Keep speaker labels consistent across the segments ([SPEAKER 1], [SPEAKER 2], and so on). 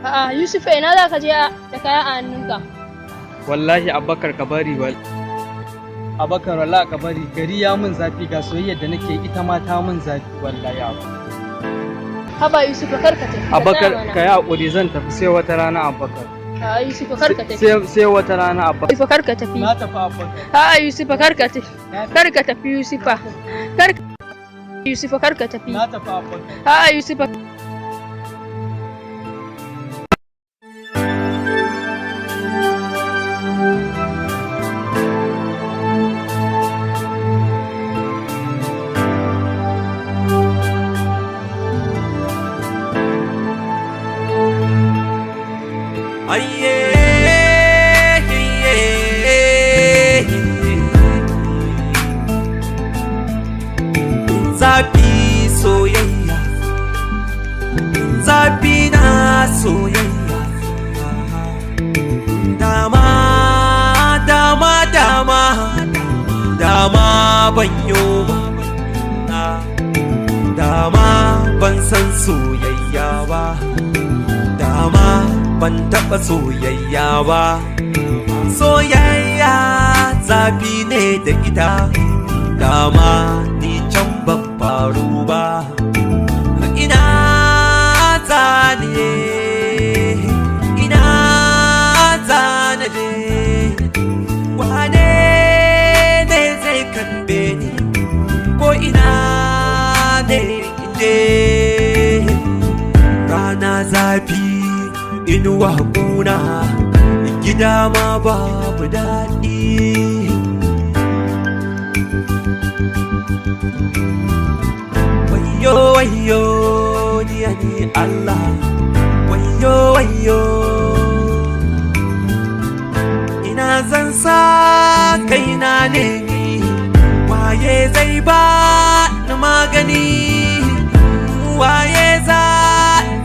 [SPEAKER 1] A'a Yusuf ina za ka je da kaya a hannunka?
[SPEAKER 2] Wallahi Abubakar ka bari Abubakar wallahi ka bari, gari ya mun zafi ga soyayyar da nake ita ma ta mun zafi wallahi abu.
[SPEAKER 1] Haba Yusuf kar ka tafi.
[SPEAKER 2] Abubakar ka yi hakuri zan tafi sai wata rana Abubakar.
[SPEAKER 1] A'a Yusuf kar ka tafi.
[SPEAKER 2] Sai wata rana Abubakar.
[SPEAKER 1] Yusuf kar ka tafi.
[SPEAKER 2] Na tafi Abubakar.
[SPEAKER 1] A'a Yusuf kar ka tafi. Kar ka tafi Yusuf. Yusuf kar ka tafi.
[SPEAKER 2] Na tafi Abubakar.
[SPEAKER 1] A'a Yusuf.
[SPEAKER 3] Zafi soyayya, zafi na soyayya, dama banyo ba, dama ban san soyayya ba, dama ban taɓa soyayya ba. Soyayya zafi ne da ita, dama ni can ban faru ba. Ina zane je, wane ne zai karɓe ni, ko ina ne je. Rana zafi inuwa kuna, gida ma babu daɗi. Wayo ni Allah, wayo ina zan sa kaina ne, waye zai ba ni magani, waye za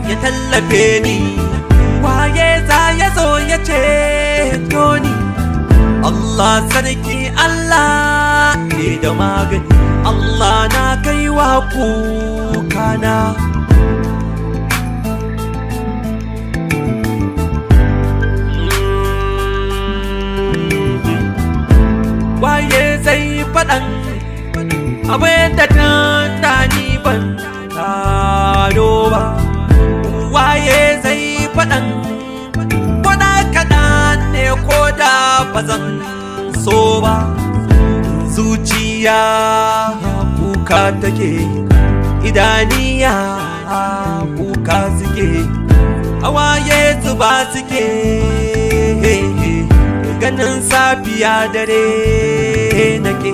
[SPEAKER 3] ya tallafe ni, waye za ya zo ya ceto ni. Allah sarki Allah ne da magani, Allah na kaiwa kukana. Waye zai faɗan abin da tantani ban tado ba, waye zai faɗan koda kaɗan ne koda bazan so ba. Zuciya kuka take, idaniya kuka suke, hawaye zuba suke, ganin safiya dare nake.